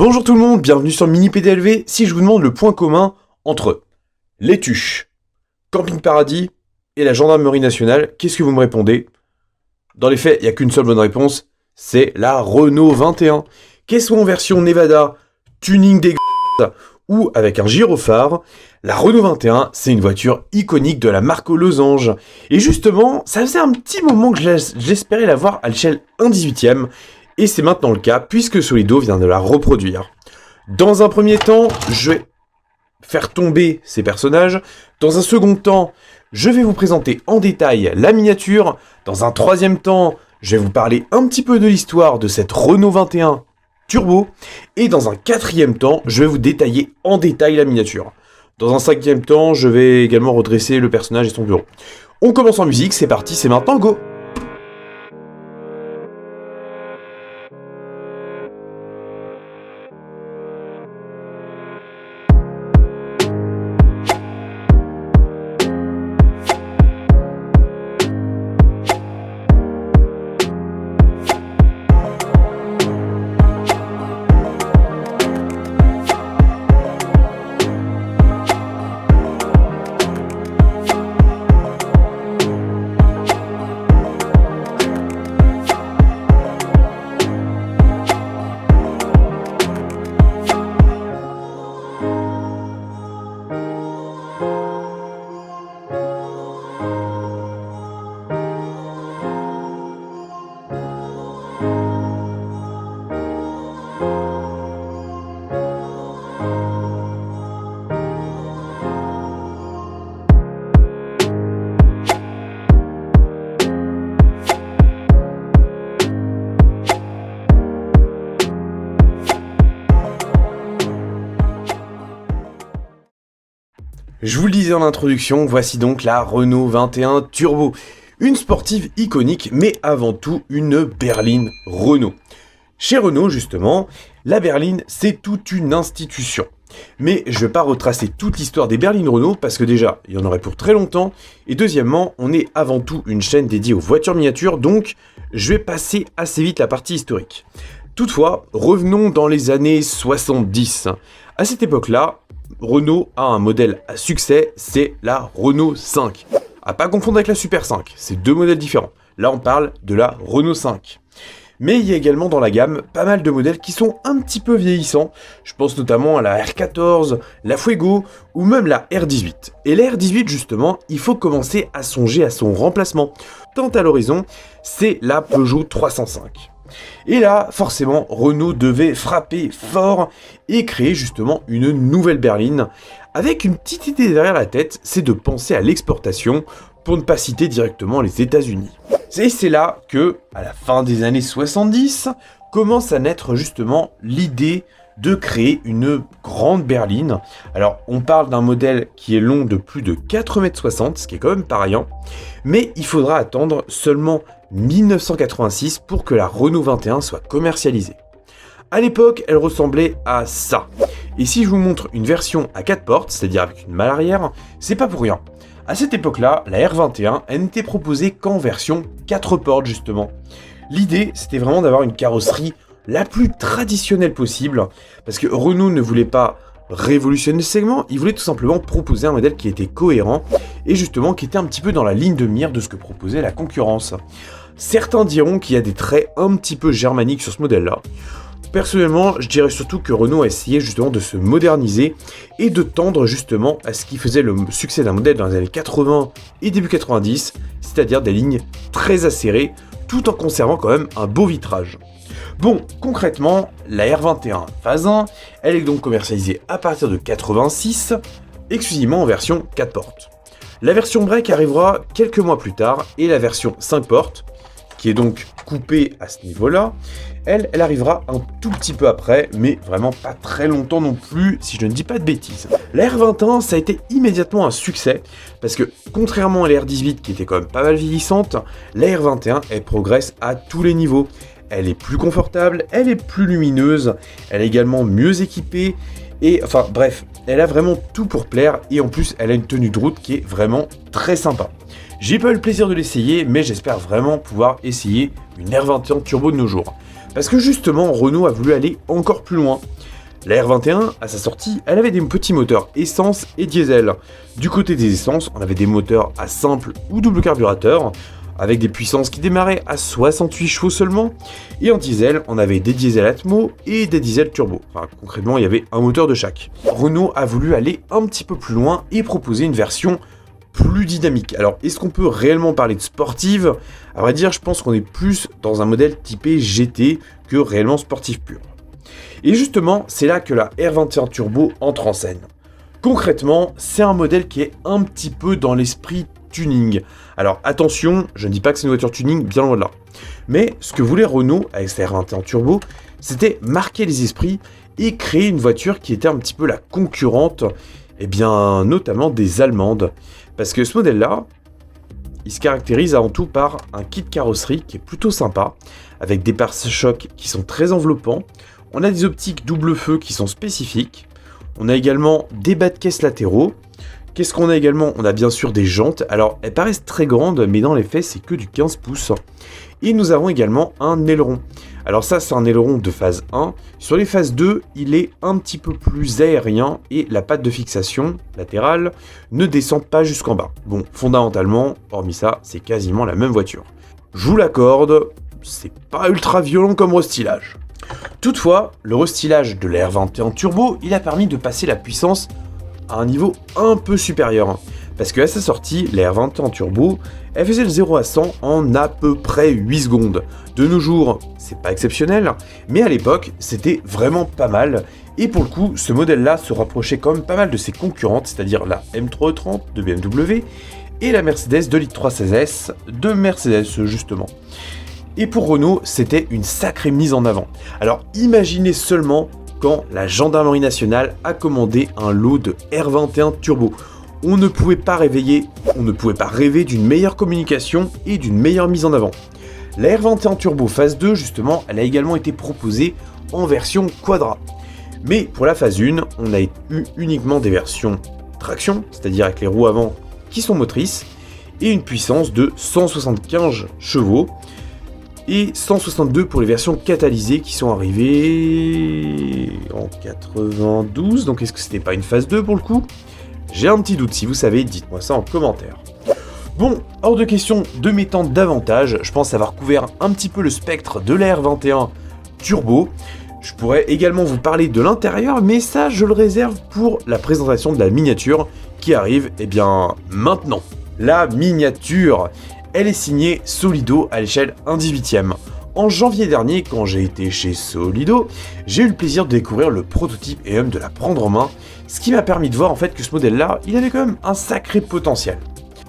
Bonjour tout le monde, bienvenue sur Mini PDLV. Si je vous demande le point commun entre les Tuches, Camping Paradis et la Gendarmerie Nationale, qu'est-ce que vous me répondez? Dans les faits, il n'y a qu'une seule bonne réponse, c'est la Renault 21. Qu'elle soit en version Nevada, tuning des ou avec un gyrophare, la Renault 21, c'est une voiture iconique de la marque aux losanges. Et justement, ça faisait un petit moment que j'espérais la voir à l'échelle 1/18e, et c'est maintenant le cas, puisque Solido vient de la reproduire. Dans un premier temps, je vais faire tomber ces personnages. Dans un second temps, je vais vous présenter en détail la miniature. Dans un troisième temps, je vais vous parler un petit peu de l'histoire de cette Renault 21 Turbo. Et dans un quatrième temps, je vais vous détailler en détail la miniature. Dans un cinquième temps, je vais également redresser le personnage et son bureau. On commence en musique, c'est parti, c'est maintenant, go! Je vous le disais en introduction, voici donc la Renault 21 Turbo. Une sportive iconique, mais avant tout une berline Renault. Chez Renault, justement, la berline, c'est toute une institution. Mais je ne vais pas retracer toute l'histoire des berlines Renault, parce que déjà, il y en aurait pour très longtemps. Et deuxièmement, on est avant tout une chaîne dédiée aux voitures miniatures, donc je vais passer assez vite la partie historique. Toutefois, revenons dans les années 70. À cette époque-là, Renault a un modèle à succès, c'est la Renault 5. À pas confondre avec la Super 5, c'est deux modèles différents. Là on parle de la Renault 5. Mais il y a également dans la gamme pas mal de modèles qui sont un petit peu vieillissants. Je pense notamment à la R14, la Fuego ou même la R18. Et la R18 justement, il faut commencer à songer à son remplacement. Tant à l'horizon, c'est la Peugeot 305. Et là, forcément, Renault devait frapper fort et créer justement une nouvelle berline, avec une petite idée derrière la tête, c'est de penser à l'exportation, pour ne pas citer directement les États-Unis. Et c'est là que, à la fin des années 70, commence à naître justement l'idée de créer une grande berline. Alors, on parle d'un modèle qui est long de plus de 4,60 m, ce qui est quand même pas rien, mais il faudra attendre seulement 1986 pour que la Renault 21 soit commercialisée. À l'époque, elle ressemblait à ça. Et si je vous montre une version à 4 portes, c'est-à-dire avec une malle arrière, c'est pas pour rien. À cette époque-là, la R21, elle n'était proposée qu'en version 4 portes justement. L'idée, c'était vraiment d'avoir une carrosserie la plus traditionnelle possible, parce que Renault ne voulait pas révolutionner le segment, il voulait tout simplement proposer un modèle qui était cohérent, et justement qui était un petit peu dans la ligne de mire de ce que proposait la concurrence. Certains diront qu'il y a des traits un petit peu germaniques sur ce modèle-là. Personnellement, je dirais surtout que Renault a essayé justement de se moderniser et de tendre justement à ce qui faisait le succès d'un modèle dans les années 80 et début 90, c'est-à-dire des lignes très acérées, tout en conservant quand même un beau vitrage. Bon, concrètement, la R21 phase 1, elle est donc commercialisée à partir de 86, exclusivement en version 4 portes. La version break arrivera quelques mois plus tard, et la version 5 portes, qui est donc coupée à ce niveau-là, elle arrivera un tout petit peu après, mais vraiment pas très longtemps non plus, si je ne dis pas de bêtises. La R21, ça a été immédiatement un succès, parce que contrairement à la R18 qui était quand même pas mal vieillissante, la R21, elle progresse à tous les niveaux. Elle est plus confortable, elle est plus lumineuse, elle est également mieux équipée, Et enfin bref, elle a vraiment tout pour plaire et en plus elle a une tenue de route qui est vraiment très sympa. J'ai pas eu le plaisir de l'essayer, mais j'espère vraiment pouvoir essayer une R21 Turbo de nos jours. Parce que justement, Renault a voulu aller encore plus loin. La R21, à sa sortie, elle avait des petits moteurs essence et diesel. Du côté des essences, on avait des moteurs à simple ou double carburateur, avec des puissances qui démarraient à 68 chevaux seulement. Et en diesel, on avait des diesels Atmo et des diesels turbo. Enfin, concrètement, il y avait un moteur de chaque. Renault a voulu aller un petit peu plus loin et proposer une version plus dynamique. Alors, est-ce qu'on peut réellement parler de sportive? À vrai dire, je pense qu'on est plus dans un modèle typé GT que réellement sportif pur. Et justement, c'est là que la R21 Turbo entre en scène. Concrètement, c'est un modèle qui est un petit peu dans l'esprit tuning. Alors attention, je ne dis pas que c'est une voiture tuning, bien loin de là. Mais ce que voulait Renault avec sa R21 Turbo, c'était marquer les esprits et créer une voiture qui était un petit peu la concurrente, et bien notamment des Allemandes. Parce que ce modèle-là, il se caractérise avant tout par un kit carrosserie qui est plutôt sympa, avec des pare-chocs qui sont très enveloppants. On a des optiques double feu qui sont spécifiques. On a également des bas de caisse latéraux. Qu'est-ce qu'on a également? On a bien sûr des jantes. Alors, elles paraissent très grandes, mais dans les faits, c'est que du 15 pouces. Et nous avons également un aileron. Alors ça, c'est un aileron de phase 1. Sur les phases 2, il est un petit peu plus aérien et la patte de fixation latérale ne descend pas jusqu'en bas. Bon, fondamentalement, hormis ça, c'est quasiment la même voiture. Je vous l'accorde, c'est pas ultra violent comme restylage. Toutefois, le restylage de la R21 Turbo, il a permis de passer la puissance à un niveau un peu supérieur. Parce qu'à sa sortie, la R21 Turbo, elle faisait le 0 à 100 en à peu près 8 secondes. De nos jours, c'est pas exceptionnel, mais à l'époque, c'était vraiment pas mal. Et pour le coup, ce modèle-là se rapprochait quand même pas mal de ses concurrentes, c'est-à-dire la M330 de BMW et la Mercedes 2.316 de Mercedes justement. Et pour Renault, c'était une sacrée mise en avant. Alors imaginez seulement quand la Gendarmerie nationale a commandé un lot de R21 Turbo. On ne pouvait pas rêver d'une meilleure communication et d'une meilleure mise en avant. La R21 Turbo phase 2, justement, elle a également été proposée en version Quadra. Mais pour la phase 1, on a eu uniquement des versions traction, c'est-à-dire avec les roues avant qui sont motrices, et une puissance de 175 chevaux, et 162 pour les versions catalysées qui sont arrivées en 92, donc est-ce que c'était pas une phase 2 pour le coup? J'ai un petit doute, si vous savez, dites-moi ça en commentaire. Bon, hors de question de m'étendre davantage, je pense avoir couvert un petit peu le spectre de la R21 Turbo. Je pourrais également vous parler de l'intérieur, mais ça je le réserve pour la présentation de la miniature qui arrive, maintenant. La miniature, elle est signée Solido à l'échelle 1/18e. En janvier dernier, quand j'ai été chez Solido, j'ai eu le plaisir de découvrir le prototype et même de la prendre en main, ce qui m'a permis de voir en fait que ce modèle-là, il avait quand même un sacré potentiel.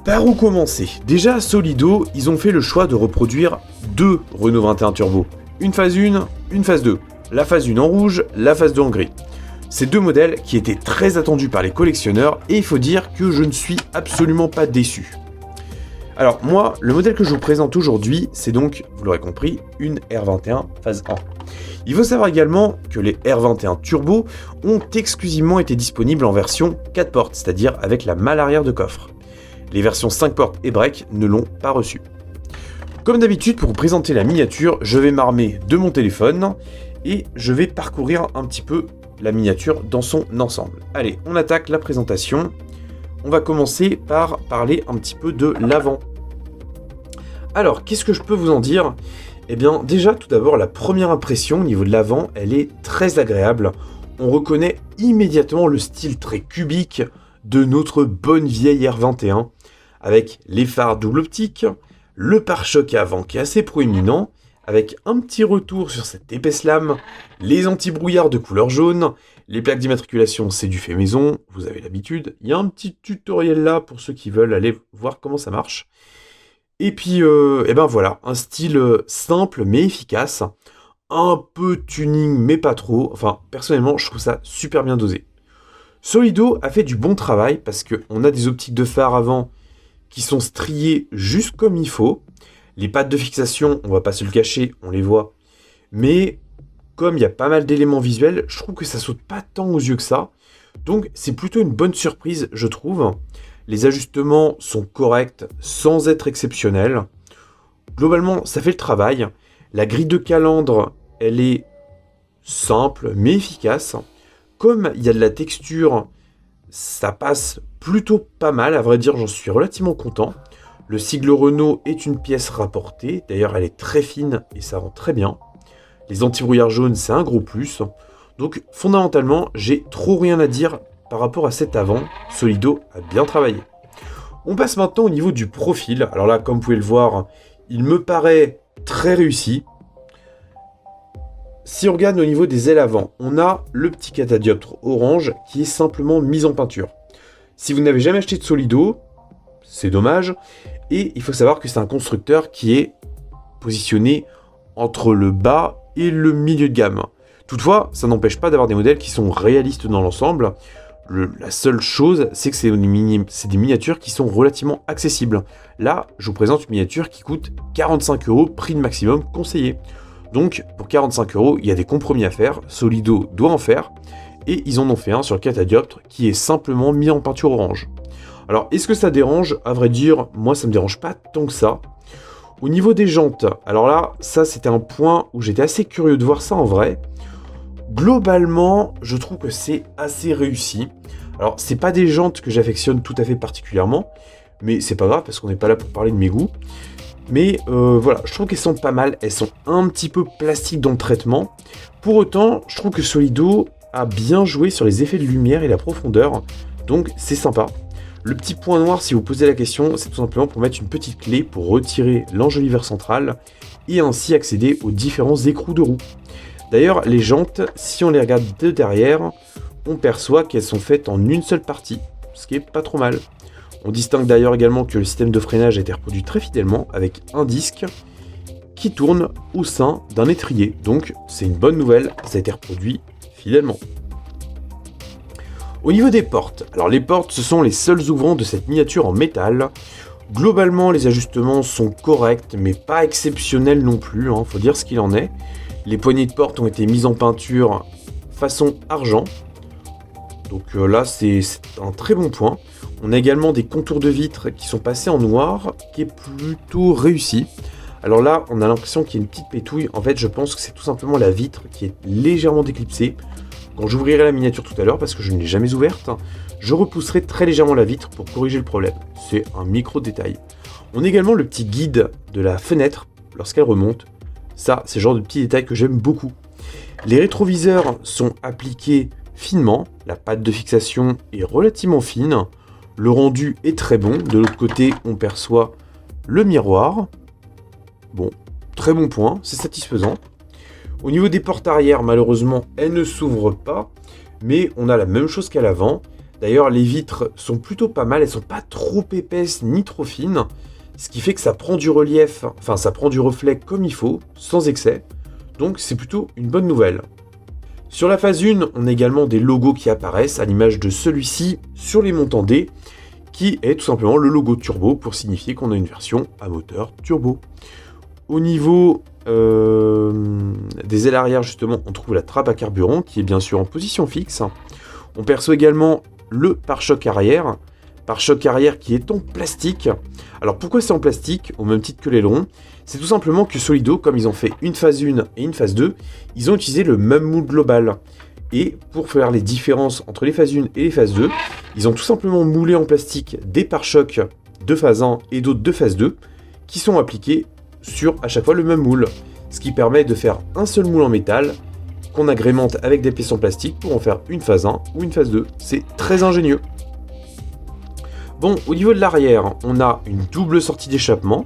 Par où commencer? Déjà, Solido, ils ont fait le choix de reproduire deux Renault 21 Turbo. Une phase 1, une phase 2. La phase 1 en rouge, la phase 2 en gris. Ces deux modèles qui étaient très attendus par les collectionneurs et il faut dire que je ne suis absolument pas déçu. Alors moi, le modèle que je vous présente aujourd'hui, c'est donc, vous l'aurez compris, une R21 phase 1. Il faut savoir également que les R21 Turbo ont exclusivement été disponibles en version 4 portes, c'est-à-dire avec la malle arrière de coffre. Les versions 5 portes et break ne l'ont pas reçu. Comme d'habitude, pour vous présenter la miniature, je vais m'armer de mon téléphone et je vais parcourir un petit peu la miniature dans son ensemble. Allez, on attaque la présentation. On va commencer par parler un petit peu de l'avant. Alors, qu'est-ce que je peux vous en dire? Eh bien, déjà, tout d'abord, la première impression au niveau de l'avant, elle est très agréable. On reconnaît immédiatement le style très cubique de notre bonne vieille R21, avec les phares double optique, le pare-choc avant qui est assez proéminent, avec un petit retour sur cette épaisse lame, les anti-brouillards de couleur jaune, les plaques d'immatriculation c'est du fait maison, vous avez l'habitude, il y a un petit tutoriel là pour ceux qui veulent aller voir comment ça marche. Et puis, voilà, un style simple mais efficace, un peu tuning mais pas trop, enfin personnellement je trouve ça super bien dosé. Solido a fait du bon travail parce qu'on a des optiques de phare avant qui sont striées juste comme il faut. Les pattes de fixation, on va pas se le cacher, on les voit. Mais comme il y a pas mal d'éléments visuels, je trouve que ça saute pas tant aux yeux que ça. Donc c'est plutôt une bonne surprise, je trouve. Les ajustements sont corrects sans être exceptionnels. Globalement, ça fait le travail. La grille de calandre, elle est simple mais efficace. Comme il y a de la texture, ça passe plutôt pas mal. À vrai dire, j'en suis relativement content. Le sigle Renault est une pièce rapportée. D'ailleurs, elle est très fine et ça rend très bien. Les anti-brouillards jaunes, c'est un gros plus. Donc, fondamentalement, j'ai trop rien à dire par rapport à cet avant. Solido a bien travaillé. On passe maintenant au niveau du profil. Alors là, comme vous pouvez le voir, il me paraît très réussi. Si on regarde au niveau des ailes avant, on a le petit catadioptre orange qui est simplement mis en peinture. Si vous n'avez jamais acheté de Solido, c'est dommage. Et il faut savoir que c'est un constructeur qui est positionné entre le bas et le milieu de gamme. Toutefois, ça n'empêche pas d'avoir des modèles qui sont réalistes dans l'ensemble. La seule chose, c'est que c'est des miniatures qui sont relativement accessibles. Là, je vous présente une miniature qui coûte 45 €, prix de maximum conseillé. Donc, pour 45 €, il y a des compromis à faire. Solido doit en faire. Et ils en ont fait un sur le catadioptre qui est simplement mis en peinture orange. Alors, est-ce que ça dérange? À vrai dire, moi, ça me dérange pas tant que ça. Au niveau des jantes, alors là, ça, c'était un point où j'étais assez curieux de voir ça en vrai. Globalement, je trouve que c'est assez réussi. Alors, c'est pas des jantes que j'affectionne tout à fait particulièrement, mais c'est pas grave parce qu'on n'est pas là pour parler de mes goûts. Mais voilà, je trouve qu'elles sont pas mal. Elles sont un petit peu plastiques dans le traitement. Pour autant, je trouve que Solido a bien joué sur les effets de lumière et la profondeur. Donc, c'est sympa. Le petit point noir, si vous posez la question, c'est tout simplement pour mettre une petite clé pour retirer l'enjoliveur central et ainsi accéder aux différents écrous de roue. D'ailleurs, les jantes, si on les regarde de derrière, on perçoit qu'elles sont faites en une seule partie, ce qui est pas trop mal. On distingue d'ailleurs également que le système de freinage a été reproduit très fidèlement avec un disque qui tourne au sein d'un étrier. Donc c'est une bonne nouvelle, ça a été reproduit fidèlement. Au niveau des portes, alors les portes ce sont les seuls ouvrants de cette miniature en métal. Globalement les ajustements sont corrects mais pas exceptionnels non plus, faut dire ce qu'il en est. Les poignées de porte ont été mises en peinture façon argent. Donc là, c'est un très bon point. On a également des contours de vitres qui sont passés en noir, qui est plutôt réussi. Alors là, on a l'impression qu'il y a une petite pétouille. En fait, je pense que c'est tout simplement la vitre qui est légèrement déclipsée. Quand j'ouvrirai la miniature tout à l'heure, parce que je ne l'ai jamais ouverte, je repousserai très légèrement la vitre pour corriger le problème. C'est un micro détail. On a également le petit guide de la fenêtre lorsqu'elle remonte. Ça, c'est le genre de petit détail que j'aime beaucoup. Les rétroviseurs sont appliqués finement. La patte de fixation est relativement fine. Le rendu est très bon. De l'autre côté, on perçoit le miroir. Bon, très bon point, c'est satisfaisant. Au niveau des portes arrière, malheureusement, elles ne s'ouvrent pas. Mais on a la même chose qu'à l'avant. D'ailleurs, les vitres sont plutôt pas mal. Elles sont pas trop épaisses ni trop fines. Ce qui fait que ça prend du relief, enfin ça prend du reflet comme il faut, sans excès. Donc c'est plutôt une bonne nouvelle. Sur la phase 1, on a également des logos qui apparaissent, à l'image de celui-ci sur les montants D, qui est tout simplement le logo turbo pour signifier qu'on a une version à moteur turbo. Au niveau des ailes arrière, justement, on trouve la trappe à carburant qui est bien sûr en position fixe. On perçoit également le pare-choc arrière. Pare-choc arrière qui est en plastique. Alors pourquoi c'est en plastique, au même titre que l'aileron? C'est tout simplement que Solido, comme ils ont fait une phase 1 et une phase 2, ils ont utilisé le même moule global. Et pour faire les différences entre les phases 1 et les phases 2, ils ont tout simplement moulé en plastique des pare-chocs de phase 1 et d'autres de phase 2 qui sont appliqués sur à chaque fois le même moule. Ce qui permet de faire un seul moule en métal qu'on agrémente avec des pièces en plastique pour en faire une phase 1 ou une phase 2. C'est très ingénieux. Bon, au niveau de l'arrière, on a une double sortie d'échappement.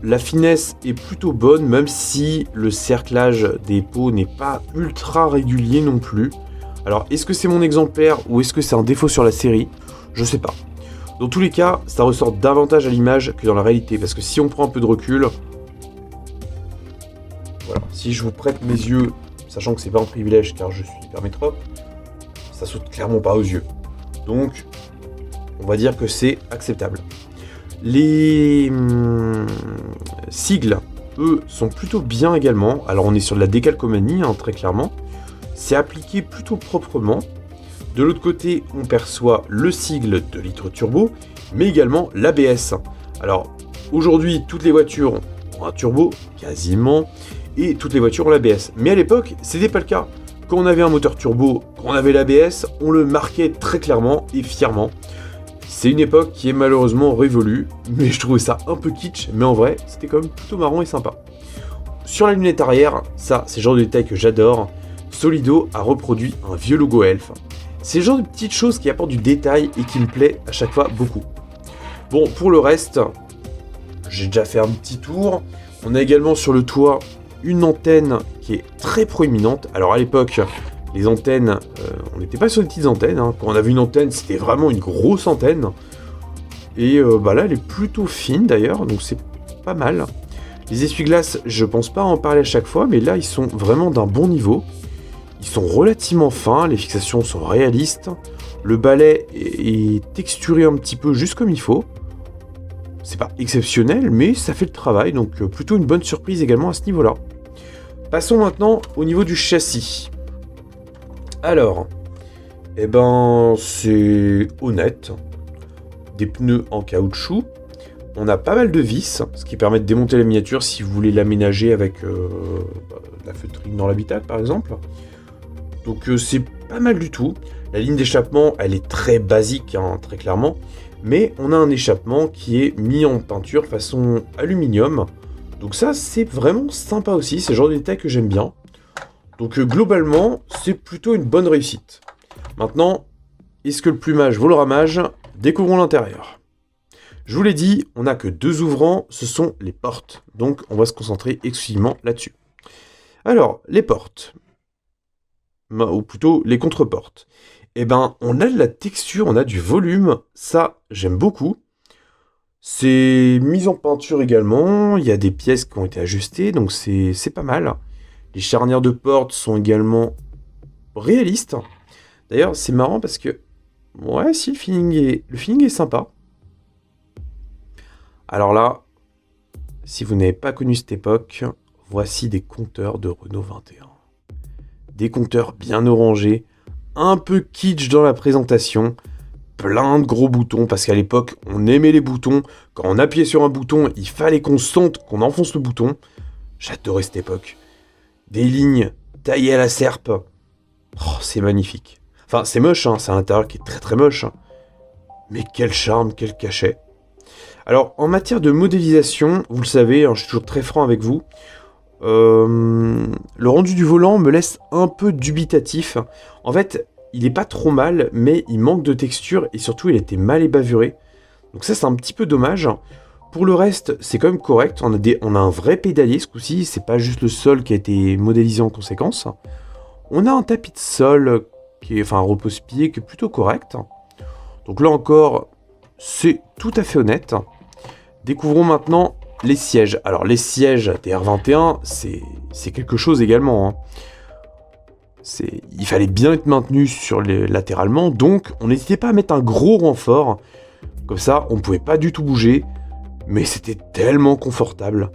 La finesse est plutôt bonne, même si le cerclage des pots n'est pas ultra régulier non plus. Alors, est-ce que c'est mon exemplaire ou est-ce que c'est un défaut sur la série? Je sais pas. Dans tous les cas, ça ressort davantage à l'image que dans la réalité, parce que si on prend un peu de recul, voilà, si je vous prête mes yeux, sachant que c'est pas un privilège car je suis hypermétrope, ça saute clairement pas aux yeux. Donc, on va dire que c'est acceptable. Les sigles eux, sont plutôt bien également. Alors on est sur de la décalcomanie, hein, très clairement. C'est appliqué plutôt proprement. De l'autre côté, on perçoit le sigle de litre turbo, mais également l'ABS. Alors aujourd'hui, toutes les voitures ont un turbo, quasiment, et toutes les voitures ont l'ABS. Mais à l'époque, c'était pas le cas. Quand on avait un moteur turbo, quand on avait l'ABS, on le marquait très clairement et fièrement. C'est une époque qui est malheureusement révolue, mais je trouvais ça un peu kitsch, mais en vrai, c'était quand même plutôt marrant et sympa. Sur la lunette arrière, ça, c'est le genre de détail que j'adore, Solido a reproduit un vieux logo Elf. C'est le genre de petites choses qui apportent du détail et qui me plaît à chaque fois beaucoup. Bon, pour le reste, j'ai déjà fait un petit tour. On a également sur le toit une antenne qui est très proéminente. Alors à l'époque, les antennes, on n'était pas sur des petites antennes. Hein. Quand on avait une antenne, c'était vraiment une grosse antenne. Et là, elle est plutôt fine d'ailleurs, donc c'est pas mal. Les essuie-glaces, je pense pas en parler à chaque fois, mais là, ils sont vraiment d'un bon niveau. Ils sont relativement fins, les fixations sont réalistes. Le balai est texturé un petit peu juste comme il faut. C'est pas exceptionnel, mais ça fait le travail, donc plutôt une bonne surprise également à ce niveau-là. Passons maintenant au niveau du châssis. Alors, c'est honnête. Des pneus en caoutchouc. On a pas mal de vis, ce qui permet de démonter la miniature si vous voulez l'aménager avec de la feutrine dans l'habitacle par exemple. Donc c'est pas mal du tout. La ligne d'échappement, elle est très basique, hein, très clairement. Mais on a un échappement qui est mis en peinture façon aluminium. Donc ça, c'est vraiment sympa aussi. C'est le genre de détail que j'aime bien. Donc globalement, c'est plutôt une bonne réussite. Maintenant, est-ce que le plumage vaut le ramage? Découvrons l'intérieur. Je vous l'ai dit, on n'a que deux ouvrants, ce sont les portes. Donc on va se concentrer exclusivement là-dessus. Alors, les portes. Ou plutôt les contre-portes. On a de la texture, on a du volume, ça j'aime beaucoup. C'est mis en peinture également, il y a des pièces qui ont été ajustées, donc c'est pas mal. Les charnières de porte sont également réalistes. D'ailleurs, c'est marrant parce que, ouais, si le feeling est sympa. Alors là, si vous n'avez pas connu cette époque, voici des compteurs de Renault 21. Des compteurs bien orangés, un peu kitsch dans la présentation, plein de gros boutons, parce qu'à l'époque, on aimait les boutons. Quand on appuyait sur un bouton, il fallait qu'on sente qu'on enfonce le bouton. J'adorais cette époque. Des lignes taillées à la serpe. Oh, c'est magnifique. Enfin, c'est moche, hein, c'est un intérieur qui est très très moche. Hein. Mais quel charme, quel cachet. Alors, en matière de modélisation, vous le savez, hein, je suis toujours très franc avec vous. Le rendu du volant me laisse un peu dubitatif. En fait, il est pas trop mal, mais il manque de texture et surtout il a été mal ébavuré. Donc ça, c'est un petit peu dommage. Pour le reste, c'est quand même correct. On a un vrai pédalier ce coup-ci, c'est pas juste le sol qui a été modélisé en conséquence. On a un tapis de sol un repose-pied qui est plutôt correct. Donc là encore, c'est tout à fait honnête. Découvrons maintenant les sièges. Alors les sièges des R21, c'est quelque chose également. Hein. Il fallait bien être maintenu latéralement, donc on n'hésitait pas à mettre un gros renfort. Comme ça, on ne pouvait pas du tout bouger, mais c'était tellement confortable.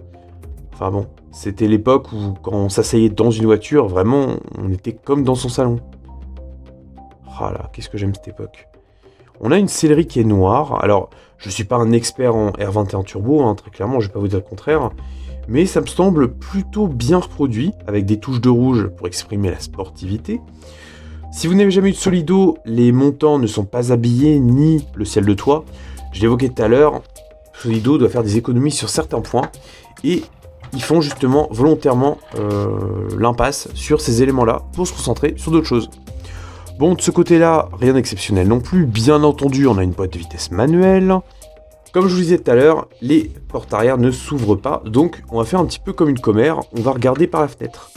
Enfin bon, c'était l'époque où quand on s'asseyait dans une voiture, vraiment, on était comme dans son salon. Ah là, qu'est-ce que j'aime cette époque. On a une sellerie qui est noire. Alors, je ne suis pas un expert en R21 Turbo, hein, très clairement, je ne vais pas vous dire le contraire. Mais ça me semble plutôt bien reproduit, avec des touches de rouge pour exprimer la sportivité. Si vous n'avez jamais eu de Solido, les montants ne sont pas habillés, ni le ciel de toit. Je l'évoquais tout à l'heure, Solido doit faire des économies sur certains points. Et ils font justement volontairement l'impasse sur ces éléments-là, pour se concentrer sur d'autres choses. Bon, de ce côté-là, rien d'exceptionnel non plus. Bien entendu, on a une boîte de vitesse manuelle. Comme je vous disais tout à l'heure, les portes arrière ne s'ouvrent pas, donc on va faire un petit peu comme une commère, on va regarder par la fenêtre.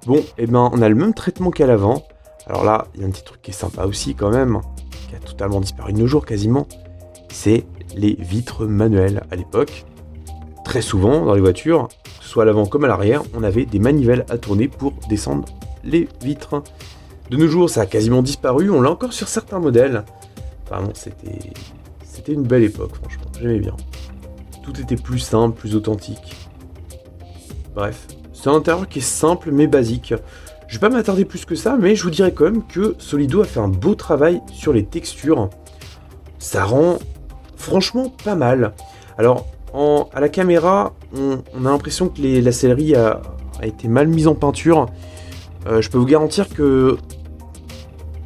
Bon, on a le même traitement qu'à l'avant. Alors là, il y a un petit truc qui est sympa aussi quand même, qui a totalement disparu de nos jours quasiment, c'est les vitres manuelles. À l'époque, très souvent dans les voitures, que ce soit à l'avant comme à l'arrière, on avait des manivelles à tourner pour descendre les vitres. De nos jours, ça a quasiment disparu, on l'a encore sur certains modèles. Enfin bon, c'était une belle époque, franchement, j'aimais bien. Tout était plus simple, plus authentique. Bref, c'est un intérieur qui est simple mais basique. Je vais pas m'attarder plus que ça, mais je vous dirais quand même que Solido a fait un beau travail sur les textures. Ça rend franchement pas mal. Alors, à la caméra, on a l'impression que la sellerie a été mal mise en peinture. Je peux vous garantir que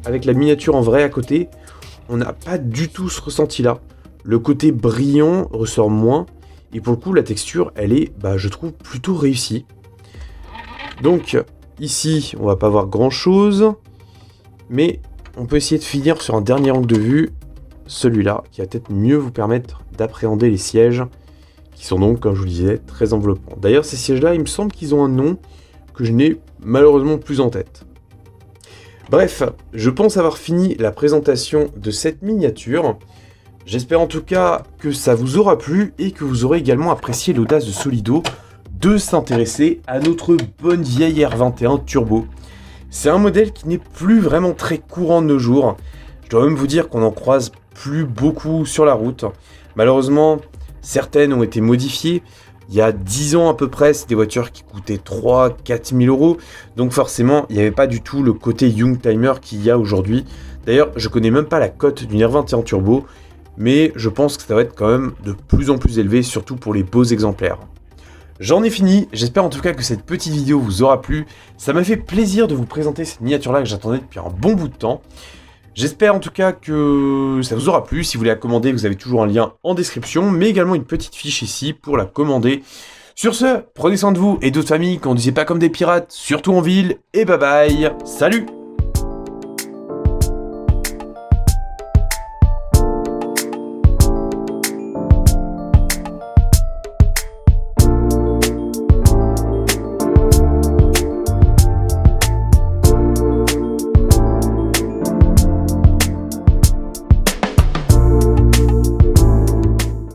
avec la miniature en vrai à côté, on n'a pas du tout ce ressenti-là. Le côté brillant ressort moins. Et pour le coup, la texture, elle est, je trouve, plutôt réussie. Donc, ici, on va pas voir grand-chose. Mais on peut essayer de finir sur un dernier angle de vue. Celui-là, qui va peut-être mieux vous permettre d'appréhender les sièges. Qui sont donc, comme je vous le disais, très enveloppants. D'ailleurs, ces sièges-là, il me semble qu'ils ont un nom que je n'ai malheureusement plus en tête. Bref, je pense avoir fini la présentation de cette miniature. J'espère en tout cas que ça vous aura plu et que vous aurez également apprécié l'audace de Solido de s'intéresser à notre bonne vieille R21 Turbo. C'est un modèle qui n'est plus vraiment très courant de nos jours. Je dois même vous dire qu'on en croise plus beaucoup sur la route. Malheureusement, certaines ont été modifiées. Il y a 10 ans à peu près, c'est des voitures qui coûtaient 3-4 000 euros. Donc forcément, il n'y avait pas du tout le côté Youngtimer qu'il y a aujourd'hui. D'ailleurs, je connais même pas la cote d'une R21 Turbo. Mais je pense que ça va être quand même de plus en plus élevé, surtout pour les beaux exemplaires. J'en ai fini, j'espère en tout cas que cette petite vidéo vous aura plu. Ça m'a fait plaisir de vous présenter cette miniature-là que j'attendais depuis un bon bout de temps. J'espère en tout cas que ça vous aura plu. Si vous voulez la commander, vous avez toujours un lien en description, mais également une petite fiche ici pour la commander. Sur ce, prenez soin de vous et d'autres familles, conduisez pas comme des pirates, surtout en ville, et bye bye, salut!